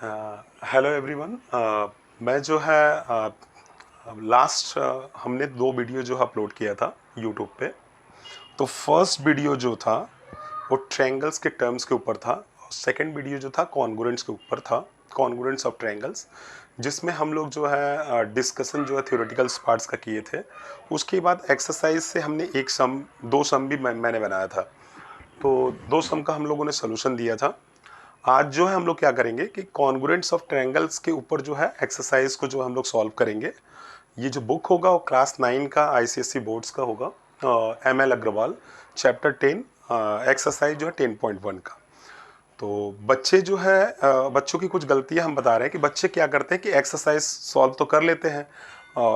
Hello everyone. मैं जो है लास्ट हमने 2 वीडियो जो अपलोड किया था यूट्यूब पे। तो फर्स्ट वीडियो जो था वो ट्रायंगल्स के टर्म्स के ऊपर था और सेकंड वीडियो जो था कॉन्ग्रुएंट्स के ऊपर था, कॉन्ग्रुएंट्स ऑफ ट्रायंगल्स, जिसमें हम लोग जो है डिस्कशन जो है थ्योरेटिकल पार्ट्स का किए थे। उसके बाद एक्सरसाइज से हमने एक सम, 2 सम भी मैंने बनाया था। तो 2 सम का हम लोगों ने सोल्यूशन दिया था। आज जो है हम लोग क्या करेंगे कि कॉन्ग्रुएंट्स ऑफ ट्रायंगल्स के ऊपर जो है एक्सरसाइज को जो हम लोग सॉल्व करेंगे। ये जो बुक होगा वो क्लास 9 का आईसीएसई बोर्ड्स का होगा, एमएल अग्रवाल, चैप्टर 10, एक्सरसाइज जो है 10.1 का। तो बच्चे जो है बच्चों की कुछ गलतियां हम बता रहे हैं कि बच्चे क्या करते हैं कि एक्सरसाइज सॉल्व तो कर लेते हैं,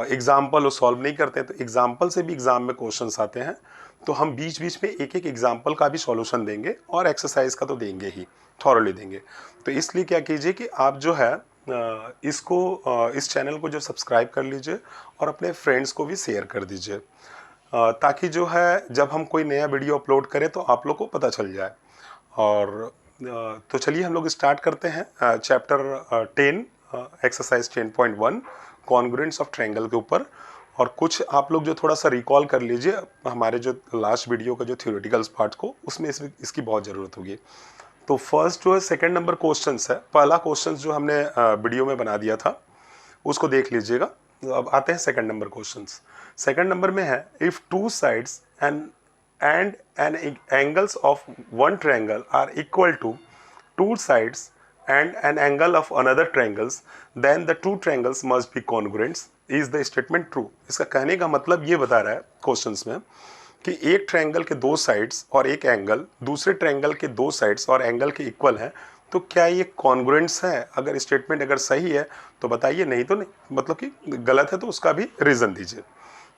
एग्जाम्पल वो सॉल्व नहीं करते। तो एग्जाम्पल से भी एग्जाम में क्वेश्चंस आते हैं, तो हम बीच बीच में एक एक एग्जाम्पल का भी सॉल्यूशन देंगे और एक्सरसाइज का तो देंगे ही, थॉरली देंगे। तो इसलिए क्या कीजिए कि आप जो है इसको इस चैनल को जो सब्सक्राइब कर लीजिए और अपने फ्रेंड्स को भी शेयर कर दीजिए, ताकि जो है जब हम कोई नया वीडियो अपलोड करें तो आप लोग को पता चल जाए। और तो चलिए हम लोग स्टार्ट करते हैं chapter 10, exercise 10.1, congruents of triangle के ऊपर। और कुछ आप लोग जो थोड़ा सा रिकॉल कर लीजिए हमारे जो लास्ट वीडियो का जो थ्योरेटिकल पार्ट को, उसमें इसकी बहुत ज़रूरत होगी। तो फर्स्ट जो है सेकंड नंबर क्वेश्चन है। पहला क्वेश्चन जो हमने वीडियो में बना दिया था उसको देख लीजिएगा। अब आते हैं second number questions. Second number में है, if two sides and an angles of one triangle are equal to two sides and an angle of another triangles, then the two triangles must be congruents. Is the statement true? इसका कहने का मतलब ये बता रहा है questions में कि एक ट्रायंगल के 2 साइड्स और एक एंगल दूसरे ट्रायंगल के 2 साइड्स और एंगल के इक्वल है, तो क्या ये कॉन्ग्रुएंट्स है? अगर स्टेटमेंट अगर सही है तो बताइए, नहीं तो नहीं, मतलब कि गलत है तो उसका भी रीज़न दीजिए।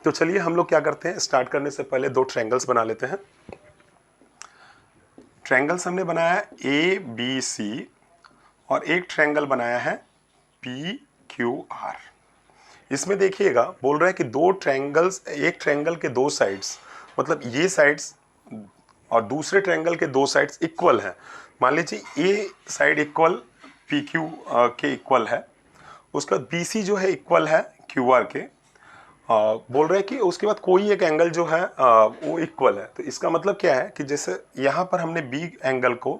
तो चलिए हम लोग क्या करते हैं, स्टार्ट करने से पहले 2 ट्रायंगल्स बना लेते हैं। ट्रायंगल्स हमने बनाया है ए बी सी, और एक ट्रायंगल बनाया है पी क्यू आर। इसमें देखिएगा बोल रहा है कि 2 ट्रायंगल्स, एक ट्रायंगल के 2 साइड्स, मतलब ये साइड्स और दूसरे ट्रायंगल के 2 साइड्स इक्वल हैं। मान लीजिए ए साइड इक्वल पी क्यू के इक्वल है, उसका बी सी जो है इक्वल है क्यू आर के। बोल रहे हैं कि उसके बाद कोई एक एंगल जो है वो इक्वल है। तो इसका मतलब क्या है कि जैसे यहाँ पर हमने बी एंगल को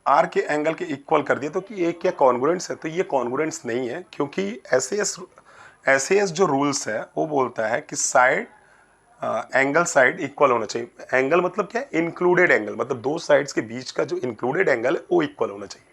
आर के एंगल के इक्वल कर दिया, तो कि ये क्या कॉन्ग्रुएंट्स है? तो ये कॉन्ग्रुएंट्स नहीं है, क्योंकि एस जो रूल्स है वो बोलता है कि साइड एंगल साइड इक्वल होना चाहिए। एंगल मतलब क्या है? इंक्लूडेड एंगल, मतलब 2 साइड्स के बीच का जो इंक्लूडेड एंगल है वो इक्वल होना चाहिए।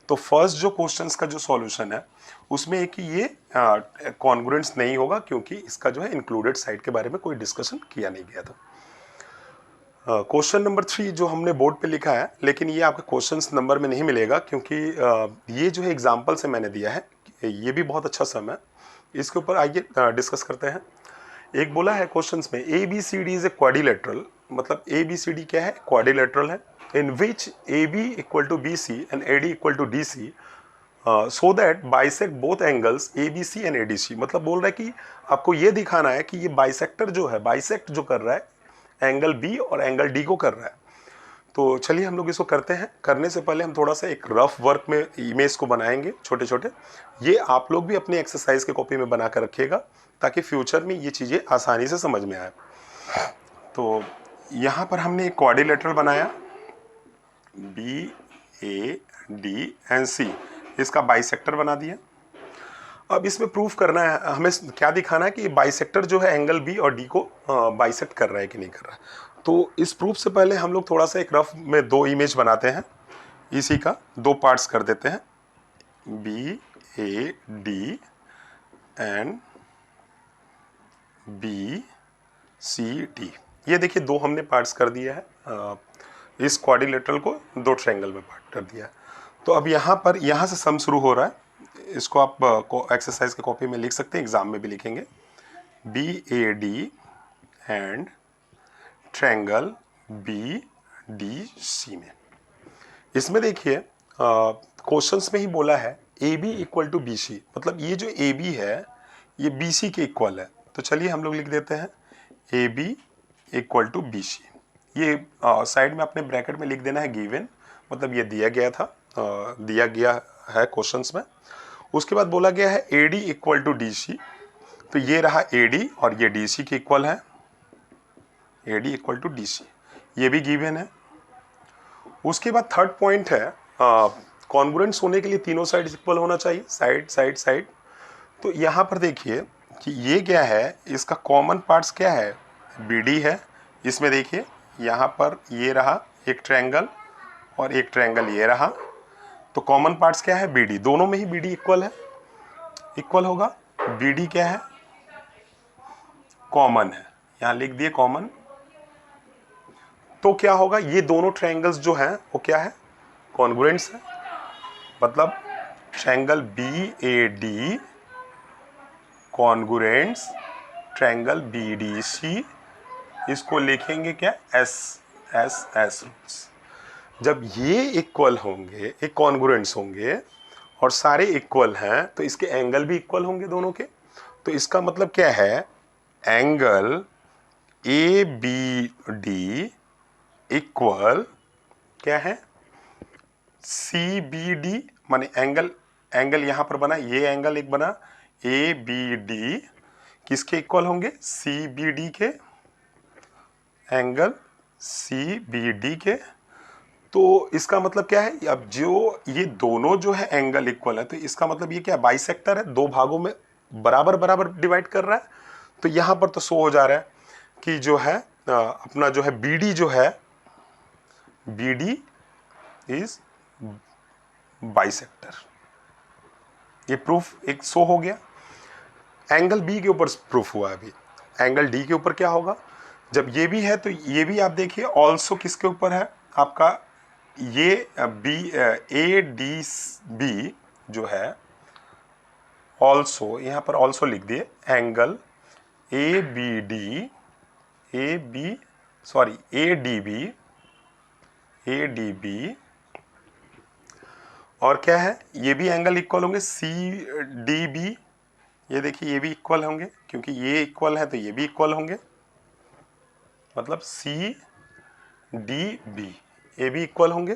तो फर्स्ट जो क्वेश्चंस का जो सॉल्यूशन है उसमें एक ही ये कॉन्ग्रुएंट्स नहीं होगा, क्योंकि इसका जो है इंक्लूडेड साइड के बारे में कोई डिस्कशन किया नहीं गया था। क्वेश्चन नंबर 3 जो हमने बोर्ड पे लिखा है, लेकिन ये आपके क्वेश्चंस नंबर में नहीं मिलेगा, क्योंकि ये जो है एग्जाम्पल से मैंने दिया है। ये भी बहुत अच्छा सम है, इसके ऊपर आइए डिस्कस करते हैं। एक बोला है क्वेश्चंस में, A B C D is a quadrilateral, मतलब ए बी सी डी क्या है? क्वाड्रिलेटरल है। In which A B equal to B C and A D equal to D C, so that bisect both angles A B C and A D C. मतलब बोल रहा है कि आपको ये दिखाना है कि ये बाइसेक्टर जो है, बाइसेक्ट जो कर रहा है एंगल बी और एंगल डी को कर रहा है। तो चलिए हम लोग इसको करते हैं। करने से पहले हम थोड़ा सा एक रफ वर्क में इमेज को बनाएंगे छोटे छोटे। ये आप लोग भी अपनी एक्सरसाइज के कॉपी में बना कर रखिएगा, ताकि फ्यूचर में ये चीज़ें आसानी से समझ में आए। तो यहाँ पर हमने एक क्वाड्रिलेटरल बनाया, बी ए डी एंड सी, इसका बाइसेक्टर बना दिया। अब इसमें प्रूफ करना है हमें, क्या दिखाना है कि बाइसेक्टर जो है एंगल बी और डी को बाइसेक्ट कर रहा है कि नहीं कर रहा है। तो इस प्रूफ से पहले हम लोग थोड़ा सा एक रफ में 2 इमेज बनाते हैं, इसी का 2 पार्ट्स कर देते हैं, B A D and B C D. ये देखिए 2 हमने पार्ट्स कर दिया है, इस क्वाड्रिलेटरल को 2 ट्रायंगल में पार्ट कर दिया है। तो अब यहाँ पर, यहाँ से सम शुरू हो रहा है, इसको आप एक्सरसाइज की कॉपी में लिख सकते हैं, एग्जाम में भी लिखेंगे, B A D and triangle B D C में। इसमें देखिए क्वेश्चंस में ही बोला है A B equal to B C, मतलब ये जो ए बी है ये बी सी के इक्वल है। तो चलिए हम लोग लिख देते हैं A B equal to B C. ये साइड में अपने ब्रैकेट में लिख देना है गिवन, मतलब ये दिया गया था, दिया गया है क्वेश्चंस में। उसके बाद बोला गया है AD इक्वल टू DC, तो ये रहा AD और ये DC के इक्वल है, AD इक्वल टू DC, ये भी गिवन है। उसके बाद थर्ड पॉइंट है कॉन्ग्रुएंट्स होने के लिए तीनों साइड इक्वल होना चाहिए, साइड साइड साइड। तो यहाँ पर देखिए कि ये क्या है, इसका कॉमन पार्ट्स क्या है, BD है। इसमें देखिए यहाँ पर ये रहा एक ट्रायंगल और एक ट्रायंगल ये रहा, तो कॉमन पार्ट्स क्या है, BD, दोनों में ही BD इक्वल है, इक्वल होगा। BD क्या है, कॉमन है, यहाँ लिख दिए कॉमन। तो क्या होगा, ये दोनों ट्रायंगल्स जो हैं वो क्या है, कॉन्ग्रुएंट्स है। मतलब triangle BAD congruents triangle BDC, इसको लिखेंगे क्या, S रूट्स। जब ये इक्वल होंगे, एक कॉन्ग्रुएंट्स होंगे और सारे इक्वल हैं, तो इसके एंगल भी इक्वल होंगे दोनों के। तो इसका मतलब क्या है, एंगल ABD इक्वल क्या है, CBD, माने एंगल यहां पर बना, ये एंगल एक बना ABD, किसके इक्वल होंगे, CBD के, एंगल CBD के। तो इसका मतलब क्या है, अब जो ये दोनों जो है एंगल इक्वल है, तो इसका मतलब ये क्या, बाइसेक्टर है, दो भागों में बराबर बराबर डिवाइड कर रहा है। तो यहां पर तो शो हो जा रहा है कि जो है अपना जो है BD जो है, BD इज बाइसेक्टर, ये प्रूफ एक शो हो गया। एंगल B के ऊपर प्रूफ हुआ है। अभी एंगल D के ऊपर क्या होगा, जब ये भी है तो ये भी आप देखिए ऑल्सो किसके ऊपर है आपका, ये ADB जो है ऑल्सो, यहां पर ऑल्सो लिख दिए, एंगल ADB और क्या है, ये भी एंगल इक्वल होंगे CDB, ये देखिए ये भी इक्वल होंगे, क्योंकि ये इक्वल है तो ये भी इक्वल होंगे, मतलब CDB ये भी इक्वल होंगे।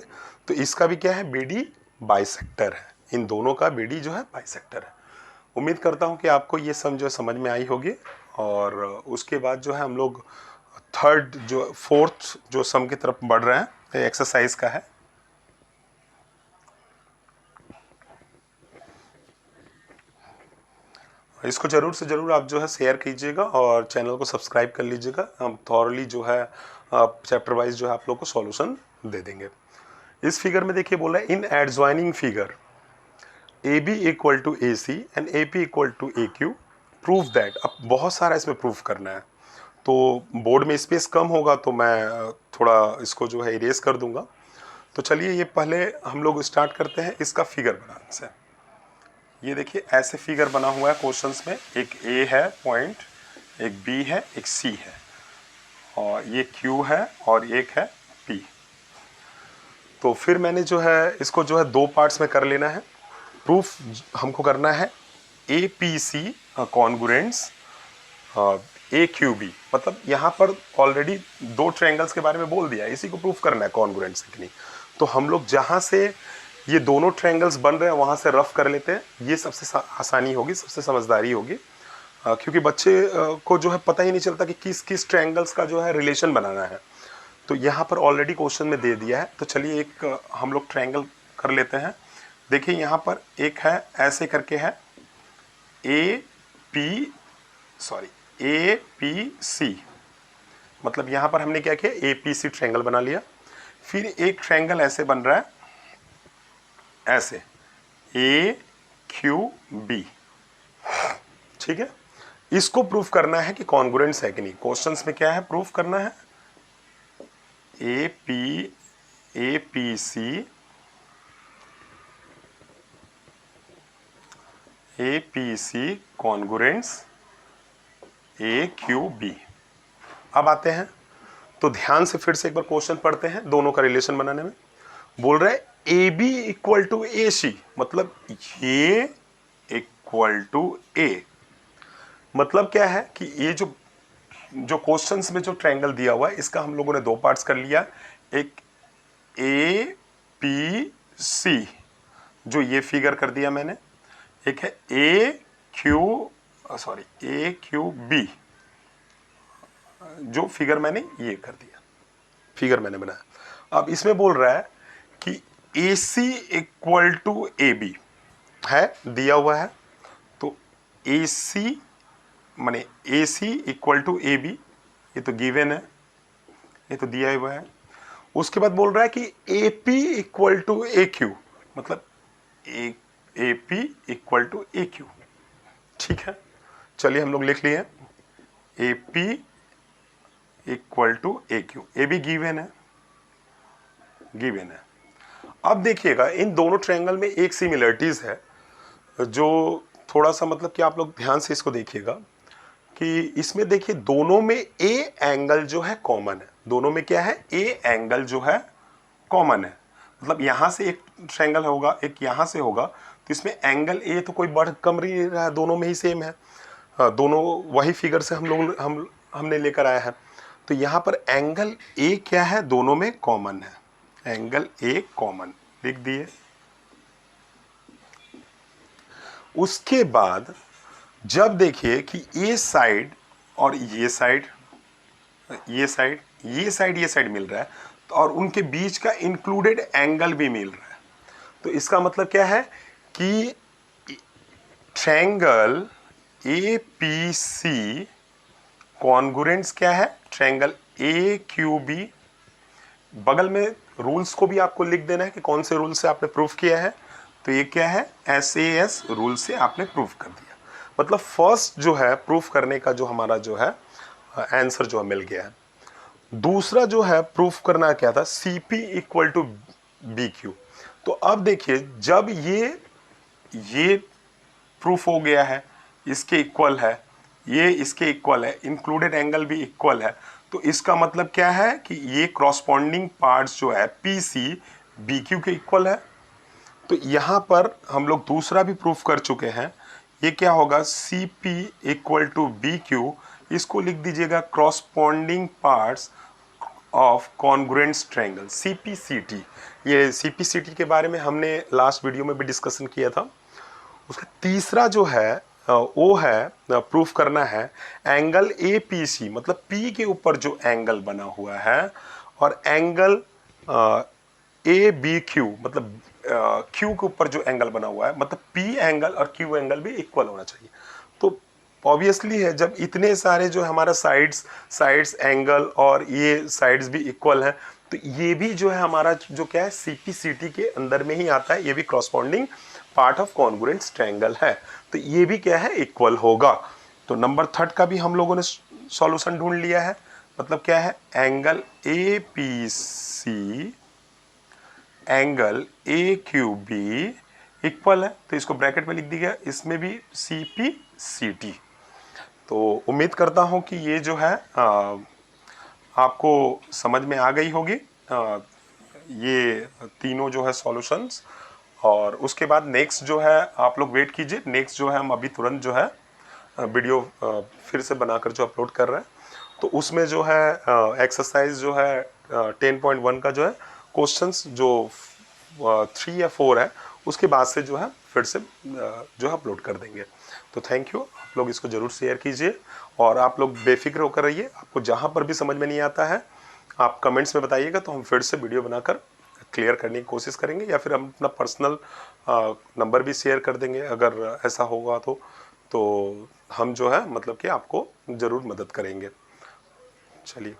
तो इसका भी क्या है, BD बाइसेक्टर है, इन दोनों का BD जो है बाइसेक्टर है। उम्मीद करता हूँ कि आपको ये समझ में आई होगी। और उसके बाद जो है हम लोग फोर्थ जो सम की तरफ बढ़ रहे हैं, एक्सरसाइज का है। इसको जरूर से जरूर आप जो है शेयर कीजिएगा और चैनल को सब्सक्राइब कर लीजिएगा। हम थॉरली जो है चैप्टर वाइज जो है आप लोग को सॉल्यूशन दे देंगे। इस फिगर में देखिए बोला है, in adjoining figure AB equal to AC and AP equal to AQ prove that. अब बहुत सारा इसमें प्रूफ करना है, तो बोर्ड में स्पेस कम होगा तो मैं थोड़ा इसको जो है इरेज कर दूंगा। तो चलिए ये पहले हम लोग स्टार्ट करते हैं इसका फिगर बनाने से। ये देखिए ऐसे फिगर बना हुआ है क्वेश्चंस में, एक A है पॉइंट, एक B है, एक C है, और ये Q है और एक है P। तो फिर मैंने जो है इसको जो है दो पार्ट्स में कर लेना है। प्रूफ हमको करना है APC कॉन्ग्रुएंट्स AQB, मतलब यहाँ पर ऑलरेडी दो ट्रायंगल्स के बारे में बोल दिया है, इसी को प्रूफ करना है कॉन्ग्रुएंट्स है कि नहीं। तो हम लोग जहाँ से ये दोनों ट्रायंगल्स बन रहे हैं वहाँ से रफ कर लेते हैं, ये सबसे आसानी होगी, सबसे समझदारी होगी। क्योंकि बच्चे को जो है पता ही नहीं चलता कि किस किस ट्रायंगल्स का जो है रिलेशन बनाना है। तो यहाँ पर ऑलरेडी क्वेश्चन में दे दिया है। तो चलिए एक हम लोग ट्रायंगल कर लेते हैं। देखिए यहाँ पर एक है ऐसे करके है APC, मतलब यहाँ पर हमने क्या किया, APC ट्रायंगल बना लिया। फिर एक ट्रायंगल ऐसे बन रहा है, ऐसे AQB, ठीक है। इसको प्रूफ करना है कि कॉन्ग्रुएंट्स है कि नहीं। क्वेश्चंस में क्या है, प्रूफ करना है APC कॉन्ग्रुएंट्स AQB। अब आते हैं तो ध्यान से फिर से एक बार क्वेश्चन पढ़ते हैं दोनों का रिलेशन बनाने में। बोल रहा है AB इक्वल टू AC, मतलब ये इक्वल टू A। मतलब क्या है कि ये जो क्वेश्चंस में जो ट्रायंगल दिया हुआ है इसका हम लोगों ने दो पार्ट्स कर लिया, एक APC जो ये फिगर कर दिया मैंने, एक है ए क्यू बी, जो फिगर मैंने ये कर दिया, फिगर मैंने बनाया। अब इसमें बोल रहा है कि ए सी इक्वल टू ए बी है, दिया हुआ है। तो ए सी माने ए सी इक्वल टू ए बी, ये तो गिवन है, ये तो दिया हुआ है। उसके बाद बोल रहा है कि A P equal to A Q, मतलब A P equal to A Q. ठीक है, चलिए हम लोग लिख लिए A P equal to A Q, A भी गिवन है, गिवन है। अब देखिएगा इन दोनों ट्रायंगल में एक सिमिलरिटीज है, जो थोड़ा सा मतलब कि आप लोग ध्यान से इसको देखिएगा कि इसमें देखिए दोनों में ए एंगल जो है कॉमन है। दोनों में क्या है, ए एंगल जो है कॉमन है। मतलब यहां से एक ट्रायंगल होगा, एक यहां से होगा, तो इसमें एंगल ए तो कोई बढ़ कम नहीं रहा है, दोनों में ही सेम है। दोनों वही फिगर से हमने लेकर आया है। तो यहां पर एंगल ए क्या है, दोनों में कॉमन है, एंगल ए कॉमन लिख दिए। उसके बाद जब देखिए कि ये साइड और ये साइड, ये साइड, ये साइड, ये साइड मिल रहा है, तो और उनके बीच का इंक्लूडेड एंगल भी मिल रहा है, तो इसका मतलब क्या है कि triangle A P C congruents क्या है, ट्रायंगल ए क्यू बी। बगल में रूल्स को भी आपको लिख देना है कि कौन से रूल से आपने प्रूफ किया है। तो ये क्या है, SAS रूल से आपने प्रूफ कर दिया। मतलब फर्स्ट जो है प्रूफ करने का जो हमारा जो है आंसर जो है मिल गया है। दूसरा जो है प्रूफ करना क्या था, CP इक्वल टू BQ। तो अब देखिए जब ये प्रूफ हो गया है, इसके इक्वल है, ये इसके इक्वल है, इंक्लूडेड एंगल भी इक्वल है, तो इसका मतलब क्या है कि ये क्रॉसपॉन्डिंग पार्ट्स जो है PC BQ के इक्वल है। तो यहां पर हम लोग दूसरा भी प्रूफ कर चुके हैं। ये क्या होगा, CP इक्वल टू BQ, इसको लिख दीजिएगा corresponding parts of congruent triangle, CPCT। ये CPCT के बारे में हमने लास्ट वीडियो में भी डिस्कशन किया था। उसका तीसरा जो है वो है प्रूफ करना है एंगल APC, मतलब P के ऊपर जो एंगल बना हुआ है, और एंगल ABQ, मतलब Q के ऊपर जो एंगल बना हुआ है, मतलब P एंगल और Q एंगल भी इक्वल होना चाहिए। तो ऑब्वियसली है जब इतने सारे जो हमारा साइड्स एंगल और ये साइड्स भी इक्वल हैं, तो ये भी जो है हमारा जो क्या है CPCT के अंदर में ही आता है, ये भी corresponding part of congruent triangle है, तो ये भी क्या है, इक्वल होगा। तो नंबर थर्ड का भी हम लोगों ने सॉल्यूशन ढूंढ लिया है। मतलब क्या है, angle APC angle AQB equal है, तो इसको ब्रैकेट में लिख दिया, इसमें भी CPCT। तो उम्मीद करता हूं कि ये जो है आपको समझ में आ गई होगी, ये तीनों जो है सॉल्यूशंस। और उसके बाद नेक्स्ट जो है आप लोग वेट कीजिए, नेक्स्ट जो है हम अभी तुरंत जो है वीडियो फिर से बनाकर जो अपलोड कर रहे हैं। तो उसमें जो है एक्सरसाइज जो है 10.1 का जो है क्वेश्चंस जो 3 या 4 है, उसके बाद से जो है फिर से जो है अपलोड कर देंगे। तो थैंक यू, आप लोग इसको ज़रूर शेयर कीजिए और आप लोग बेफिक्र होकर रहिए। आपको जहाँ पर भी समझ में नहीं आता है आप कमेंट्स में बताइएगा, तो हम फिर से वीडियो बनाकर क्लियर करने की कोशिश करेंगे, या फिर हम अपना पर्सनल नंबर भी शेयर कर देंगे अगर ऐसा होगा तो हम जो है मतलब कि आपको ज़रूर मदद करेंगे। चलिए।